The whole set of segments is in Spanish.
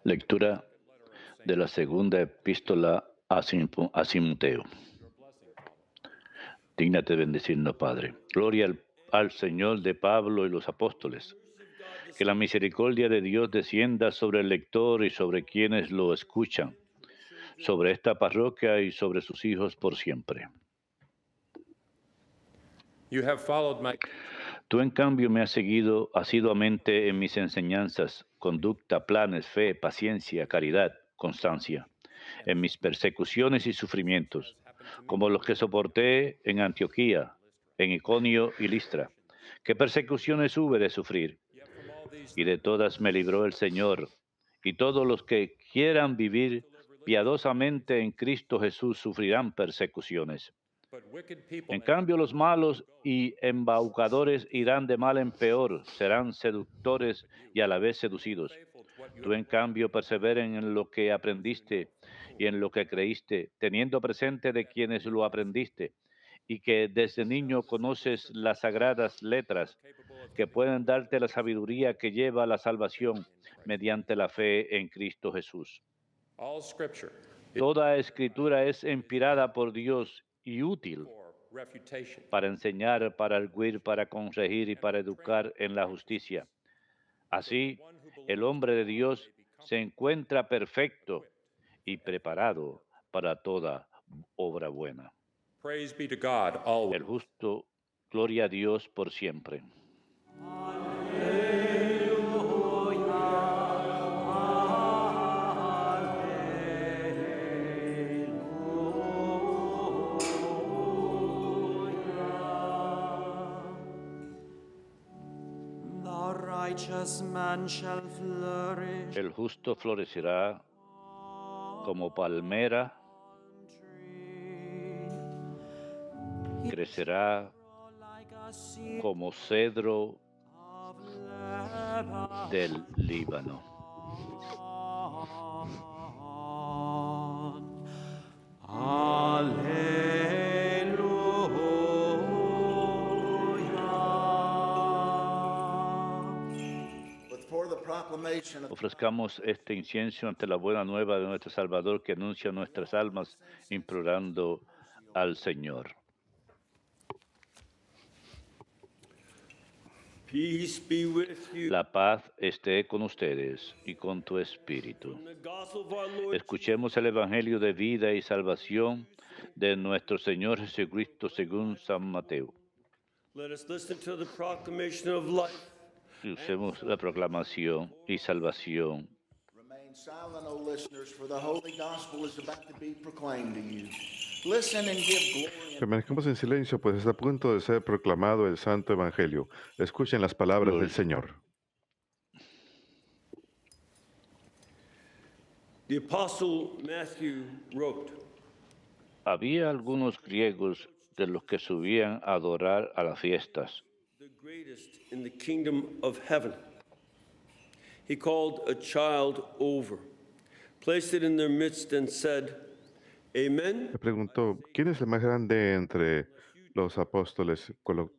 Lectura de la segunda epístola a Timoteo. Dígnate bendecirnos, Padre. Gloria al Señor de Pablo y los apóstoles. Que la misericordia de Dios descienda sobre el lector y sobre quienes lo escuchan, sobre esta parroquia y sobre sus hijos por siempre. Tú, en cambio, me has seguido asiduamente en mis enseñanzas, conducta, planes, fe, paciencia, caridad, constancia, en mis persecuciones y sufrimientos, como los que soporté en Antioquía, en Iconio y Listra. ¿Qué persecuciones hube de sufrir? Y de todas me libró el Señor. Y todos los que quieran vivir piadosamente en Cristo Jesús sufrirán persecuciones. En cambio, los malos y embaucadores irán de mal en peor, serán seductores y a la vez seducidos. Tú, en cambio, perseveren en lo que aprendiste y en lo que creíste, teniendo presente de quienes lo aprendiste, y que desde niño conoces las sagradas letras que pueden darte la sabiduría que lleva a la salvación mediante la fe en Cristo Jesús. Toda escritura es inspirada por Dios y útil para enseñar, para arguir, para corregir y para educar en la justicia. Así, el hombre de Dios se encuentra perfecto y preparado para toda obra buena. El justo, gloria a Dios por siempre. El justo florecerá como palmera, crecerá como cedro del Líbano. Ofrezcamos este incienso ante la buena nueva de nuestro Salvador, que anuncia nuestras almas, implorando al Señor. La paz esté con ustedes y con tu espíritu. Escuchemos el Evangelio de vida y salvación de nuestro Señor Jesucristo según San Mateo. Y usemos la proclamación y salvación. Remain silent, O listeners, for the Holy Gospel is about to be proclaimed to you. Listen and give glory. Permanezcamos en silencio, pues está a punto de ser proclamado el Santo Evangelio. Escuchen las palabras del Señor. The Apostle Matthew wrote, Había algunos griegos de los que subían a adorar a las fiestas. the greatest in the kingdom of heaven. He called a child over, placed it in their midst, and said, Amen. Le preguntó, ¿quién es el más grande entre los apóstoles?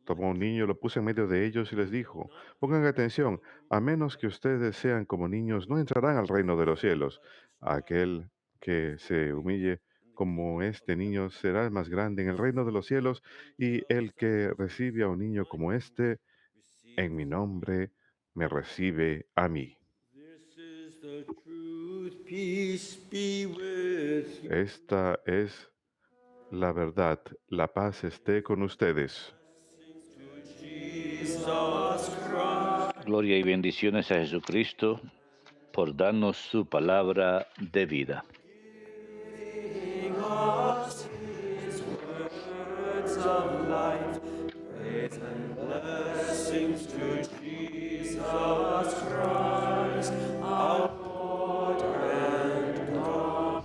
Tomó un niño, lo puso en medio de ellos y les dijo, pongan atención, a menos que ustedes sean como niños, no entrarán al reino de los cielos. Aquel que se humille como este niño será el más grande en el reino de los cielos, y el que recibe a un niño como este, en mi nombre, me recibe a mí. This is the truth, peace be with you. Esta es la verdad, la paz esté con ustedes. Gloria y bendiciones a Jesucristo por darnos su palabra de vida. Blessings to Jesus Christ, our Lord and God.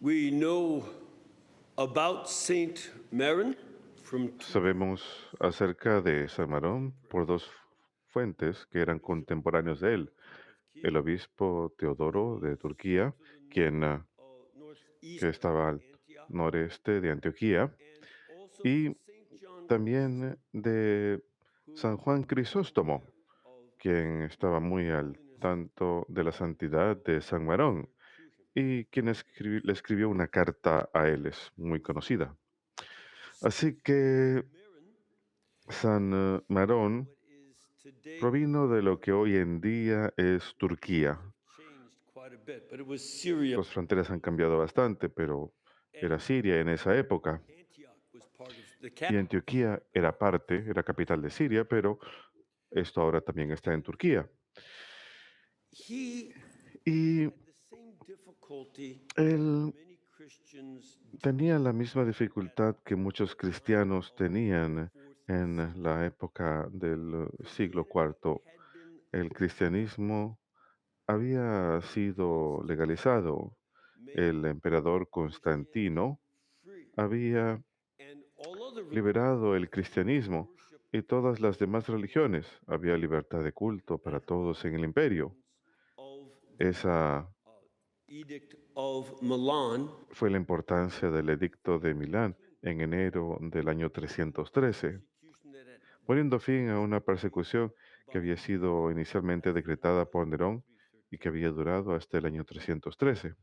We know about Saint Maron from Sabemos acerca de San Marón por dos fuentes que eran contemporáneos de él. El obispo Teodoro de Turquía, quien que estaba al noreste de Antioquía, y también de San Juan Crisóstomo, quien estaba muy al tanto de la santidad de San Marón y quien le escribió una carta a él, es muy conocida. Así que San Marón provino de lo que hoy en día es Turquía. Las fronteras han cambiado bastante, pero era Siria en esa época. Y Antioquía era capital de Siria, pero esto ahora también está en Turquía. Y él tenía la misma dificultad que muchos cristianos tenían en la época del siglo IV. El cristianismo había sido legalizado. El emperador Constantino había liberado el cristianismo y todas las demás religiones. Había libertad de culto para todos en el imperio. Esa fue la importancia del Edicto de Milán en enero del año 313, poniendo fin a una persecución que había sido inicialmente decretada por Nerón y que había durado hasta el año 313.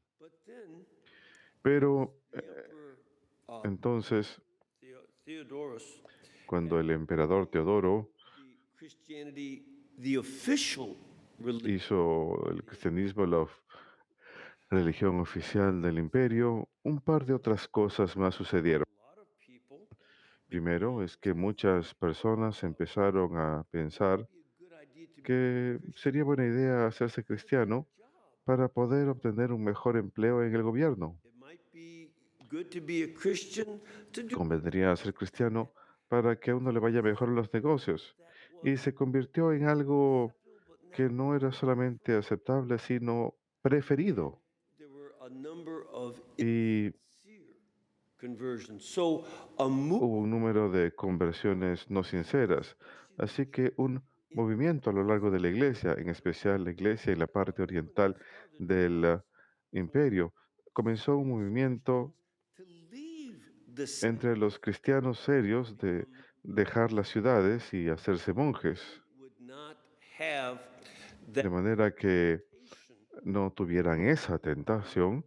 Pero entonces, cuando el emperador Teodoro hizo el cristianismo la religión oficial del imperio, un par de otras cosas más sucedieron. Primero es que muchas personas empezaron a pensar que sería buena idea hacerse cristiano para poder obtener un mejor empleo en el gobierno. Convendría ser cristiano para que a uno le vaya mejor en los negocios. Y se convirtió en algo que no era solamente aceptable, sino preferido. Y hubo un número de conversiones no sinceras. Así que un movimiento a lo largo de la iglesia, en especial la iglesia en la parte oriental del imperio, comenzó un movimiento entre los cristianos serios de dejar las ciudades y hacerse monjes, de manera que no tuvieran esa tentación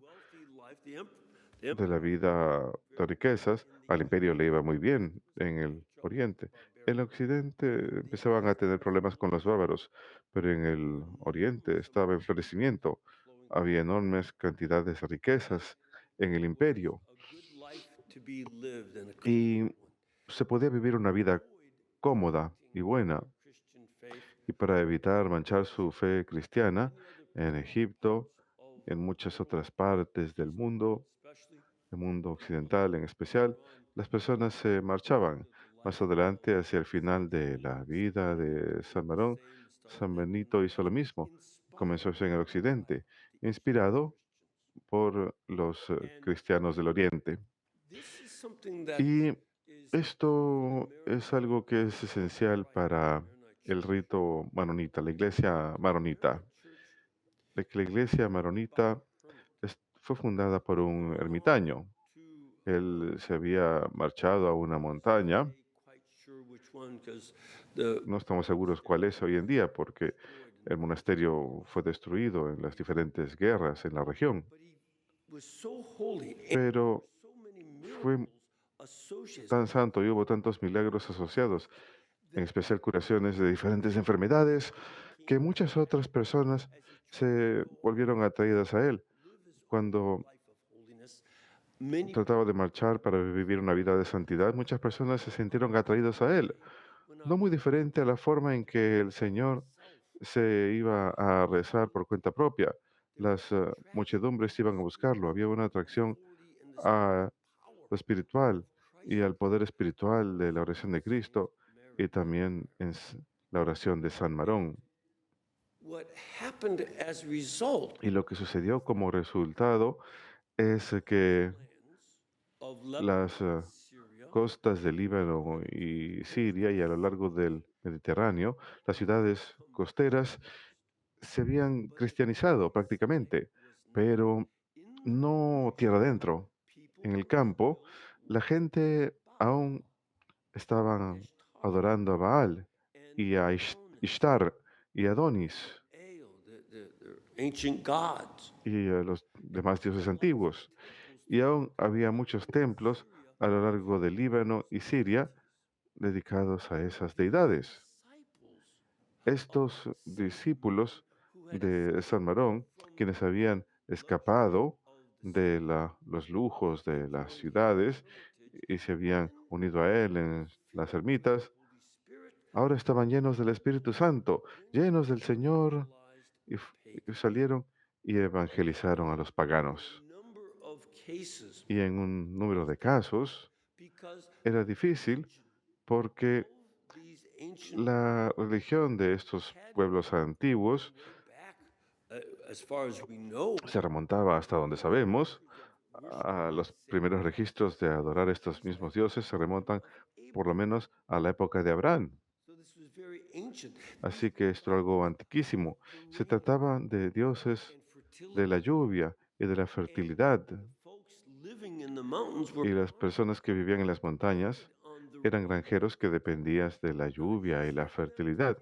de la vida de riquezas. Al imperio le iba muy bien en el oriente. En el occidente empezaban a tener problemas con los bárbaros, pero en el oriente estaba en florecimiento. Había enormes cantidades de riquezas en el imperio y se podía vivir una vida cómoda y buena. Y para evitar manchar su fe cristiana, en Egipto, en muchas otras partes del mundo, el mundo occidental en especial, las personas se marchaban. Más adelante, hacia el final de la vida de San Marón, San Benito hizo lo mismo. Comenzó en el occidente, inspirado por los cristianos del oriente. Y esto es algo que es esencial para el rito maronita, la iglesia maronita. De que la iglesia maronita fue fundada por un ermitaño. Él se había marchado a una montaña. No estamos seguros cuál es hoy en día porque el monasterio fue destruido en las diferentes guerras en la región. Pero fue tan santo y hubo tantos milagros asociados, en especial curaciones de diferentes enfermedades, que muchas otras personas se volvieron atraídas a él. Cuando trataba de marchar para vivir una vida de santidad, muchas personas se sintieron atraídas a él. No muy diferente a la forma en que el Señor se iba a rezar por cuenta propia. Las muchedumbres iban a buscarlo. Había una atracción a lo espiritual y al poder espiritual de la oración de Cristo y también en la oración de San Marón. Y lo que sucedió como resultado es que las costas del Líbano y Siria y a lo largo del Mediterráneo, las ciudades costeras se habían cristianizado prácticamente, pero no tierra adentro. En el campo, la gente aún estaban adorando a Baal y a Ishtar y a Adonis their ancient gods. y a los demás dioses antiguos. Y aún había muchos templos a lo largo del Líbano y Siria dedicados a esas deidades. Estos discípulos de San Marón, quienes habían escapado de los lujos de las ciudades y se habían unido a él en las ermitas, ahora estaban llenos del Espíritu Santo, llenos del Señor, y, y salieron y evangelizaron a los paganos. Y en un número de casos era difícil porque la religión de estos pueblos antiguos As far as we know, se remontaba hasta donde sabemos. A los primeros registros de adorar estos mismos dioses se remontan por lo menos a la época de Abraham. so this was very ancient. Así que esto era algo antiquísimo. Se trataba de dioses And de la fertility. lluvia y de la fertilidad. Folks living in the mountains were Y las personas que vivían en las montañas on the eran granjeros que dependían de la lluvia y la fertilidad.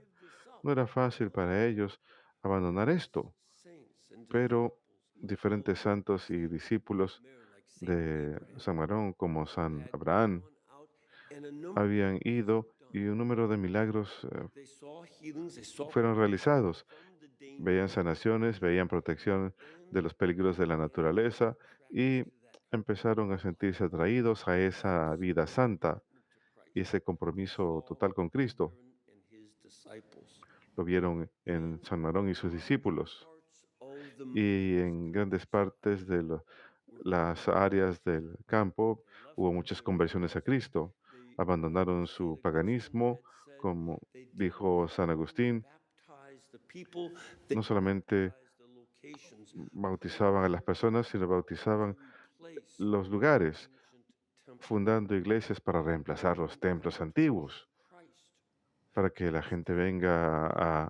No era fácil para ellos abandonar esto, saints and pero diferentes santos y discípulos like Saint de Abraham San Marón, como San Abraham, gone out and a number habían ido y un número de milagros they saw healings, they saw fueron realizados. from the danger Veían sanaciones, veían protección de los peligros de la naturaleza y empezaron a sentirse atraídos a esa vida santa y ese compromiso total con Cristo. and his disciples. Lo vieron en San Marón y sus discípulos. Parts of the Y en grandes partes de las áreas del campo hubo muchas conversiones a Cristo. Abandonaron su paganismo, como dijo San Agustín. baptize the people, they No solamente baptize the locations bautizaban a las personas, sino bautizaban replace los lugares, ancient temples fundando iglesias para reemplazar los templos antiguos, Christ. para que la gente venga a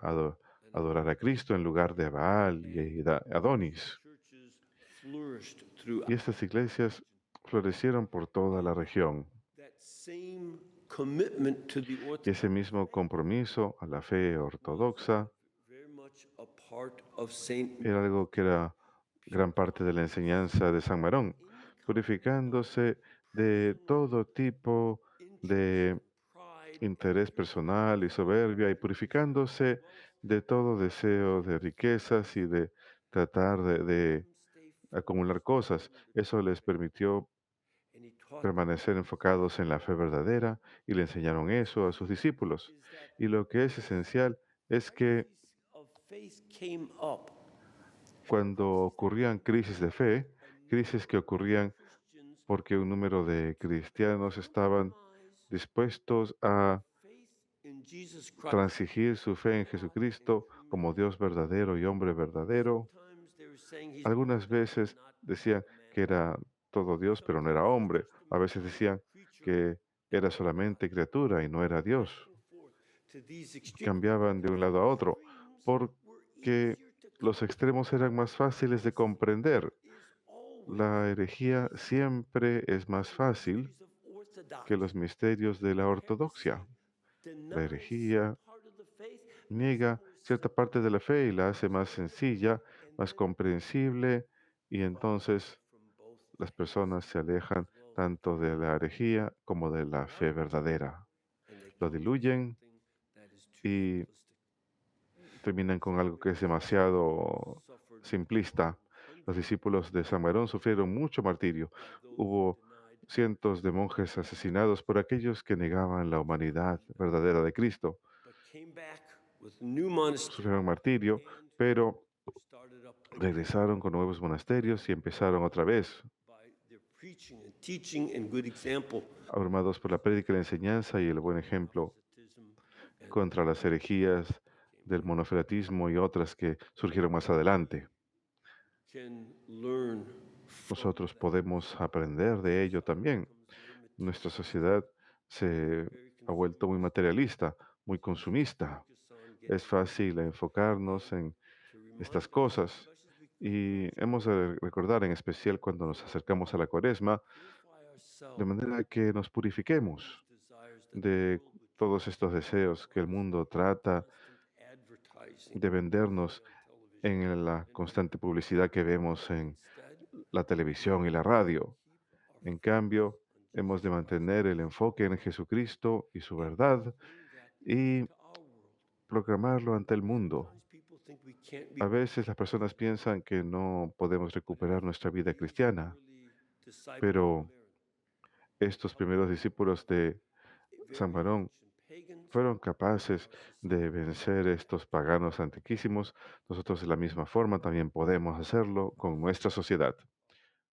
adorar a Cristo en lugar de Baal y Adonis. Churches flourished Y throughout estas iglesias florecieron por toda la región. that same commitment to the Y Orthodox, ese mismo compromiso a la fe ortodoxa very much a part of Saint era algo que era gran parte de la enseñanza de San Marón, purificándose de todo tipo de pride, interés personal y soberbia y purificándose de todo deseo de riquezas y de tratar de stay acumular cosas. Eso les permitió and he taught permanecer enfocados en la fe verdadera y le enseñaron eso a sus discípulos. Y lo que es esencial es que of faith came up. cuando ocurrían crisis de fe, crisis que ocurrían Christians porque un número de cristianos estaban dispuestos a faith in Jesus Christ. transigir su fe en Jesucristo como Dios verdadero y hombre verdadero. Sometimes they were saying he's Algunas veces decían que era todo Dios, pero no era hombre. A veces decían que era solamente criatura y no era Dios. to these extremes. Cambiaban de un lado a otro porque los extremos eran más fáciles de comprender. La herejía siempre es más fácil Of orthodox que los misterios de la ortodoxia. La denies herejía part of the faith, niega cierta parte de la fe y la hace más sencilla, más comprensible, y entonces las personas se alejan tanto de la herejía como de la fe verdadera. Lo diluyen that is too y terminan con algo que es demasiado simplista. Los discípulos de San Marón sufrieron mucho martirio. Hubo cientos de monjes asesinados por aquellos que negaban la humanidad verdadera de Cristo. but came back with new monasteries, Sufrieron martirio, pero started up regresaron con nuevos monasterios y empezaron otra vez, by their preaching and teaching and good example. abrumados por la prédica, la enseñanza y el buen ejemplo contra las herejías del monofelatismo y otras que surgieron más adelante. Can learn Nosotros podemos aprender de ello también. Nuestra sociedad se ha vuelto muy materialista, muy consumista. Es fácil enfocarnos en estas cosas Y hemos de recordar, en especial cuando nos acercamos a la Cuaresma, Purify de ourselves manera que nos from these purifiquemos desires that the de world would try todos estos to deseos que el influence mundo through trata constant advertising de we see vendernos on television en la and constante radio. publicidad que vemos en Instead, la televisión y la we are to radio. keep our En focus cambio, on hemos Jesus de Christ mantener el enfoque en Jesucristo y su and verdad bring that y into our world. proclamarlo ante el mundo. Sometimes people think we can't be A veces las Christians, personas piensan que no podemos but if recuperar nuestra vida we cristiana, literally disciple pero Mary, estos how primeros can discípulos de San very Barón ancient pagans fueron in capaces our de society vencer estos paganos antiquísimos. Nosotros de la misma forma también podemos hacerlo con nuestra sociedad.